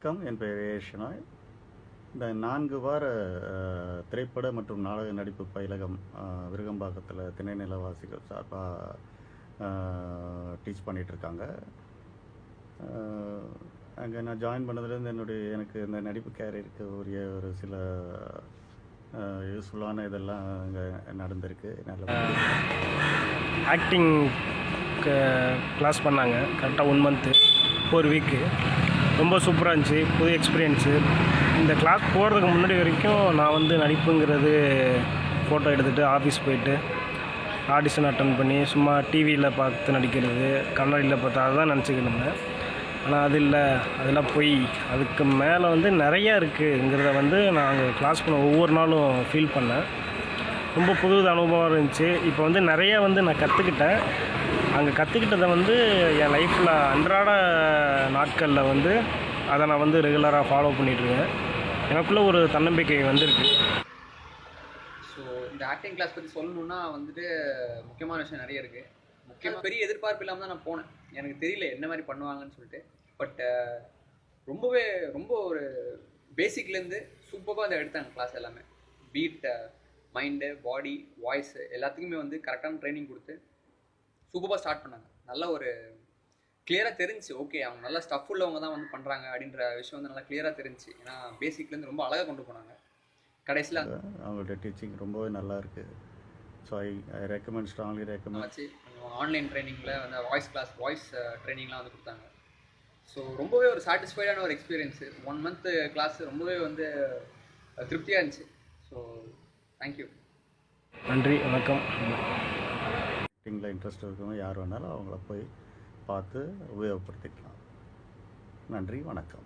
வணக்கம். என் பெயர் ஏஷனாய். இந்த 4 வார திரைப்பட மற்றும் நாடக நடிப்பு பயிலகம் விருகம்பாக்கத்தில் திணைநிலவாசிகள் சார்பாக டீச் பண்ணிகிட்ருக்காங்க. அங்கே நான் ஜாயின் பண்ணதுலேருந்து எனக்கு இந்த நடிப்பு கேரியருக்கு உரிய ஒரு சில யூஸ்ஃபுல்லான இதெல்லாம் அங்கே நடந்திருக்கு. நல்ல ஆக்டிங் கிளாஸ் பண்ணாங்க. கரெக்டாக 1 மந்த்து 4 வீக்கு ரொம்ப சூப்பராக இருந்துச்சு. புது எக்ஸ்பீரியன்ஸு. இந்த கிளாஸ் போகிறதுக்கு முன்னாடி வரைக்கும் நான் நடிப்புங்கிறது ஃபோட்டோ எடுத்துகிட்டு ஆஃபீஸ் போயிட்டு ஆடிஷன் அட்டன் பண்ணி சும்மா டிவியில் பார்த்து நடிக்கிறது, கண்ணாடியில் பார்த்து அதை தான் நினச்சிக்கிட்டு இருந்தேன். ஆனால் அது இல்லை, அதெல்லாம் போய் அதுக்கு மேலே நிறையா இருக்குங்கிறத நான் அங்கே கிளாஸ் பண்ண ஒவ்வொரு நாளும் ஃபீல் பண்ணேன். ரொம்ப புது அனுபவம் இருந்துச்சு. இப்போ நிறையா நான் கற்றுக்கிட்டேன். அங்கே கற்றுக்கிட்டதை என் லைஃப்பில் அன்றாட நாட்களில் அதை நான் ரெகுலராக ஃபாலோ பண்ணிகிட்ருக்கேன். எனக்குள்ளே ஒரு தன்னம்பிக்கை வந்திருக்கு. ஸோ இந்த ஆக்டிங் கிளாஸ் பற்றி சொல்லணுன்னா முக்கியமான விஷயம் நிறைய இருக்குது. முக்கியமாக பெரிய எதிர்பார்ப்பு இல்லாமல் தான் நான் போனேன். எனக்கு தெரியல என்ன மாதிரி பண்ணுவாங்கன்னு சொல்லிட்டு. பட் ரொம்ப ஒரு பேசிக்லேருந்து சூப்பராக அதை எடுத்தாங்க கிளாஸ் எல்லாமே. பீட், மைண்டு, பாடி, வாய்ஸு எல்லாத்துக்குமே கரெக்டான ட்ரைனிங் கொடுத்து சூப்பராக ஸ்டார்ட் பண்ணாங்க. நல்ல ஒரு கிளியராக தெரிஞ்சிச்சு. ஓகே, அவங்க நல்லா ஸ்டஃப் உள்ளவங்க தான் பண்ணுறாங்க அப்படின்ற விஷயம் நல்லா கிளியராக தெரிஞ்சிச்சு. ஏன்னா பேசிக்லேருந்து ரொம்ப அழகாக கொண்டு போனாங்க. கடைசியில் அவங்களோட டீச்சிங் ரொம்பவே நல்லா இருக்குது. So I recommend, strongly recommend. ஆச்சு ஆன்லைன் ட்ரைனிங்கில் வாய்ஸ் ட்ரைனிங்லாம் கொடுத்தாங்க. ஸோ ரொம்பவே ஒரு சாட்டிஸ்ஃபைடான ஒரு எக்ஸ்பீரியன்ஸு. 1 மந்த்து கிளாஸ் ரொம்பவே திருப்தியாக இருந்துச்சு. So thank you. நன்றி, வணக்கம். ஆக்டிங்கில் இன்ட்ரெஸ்ட் இருக்கவங்க யார் வேணாலும் அவங்கள போய் பார்த்து உபயோகப்படுத்திக்கலாம். நன்றி, வணக்கம்.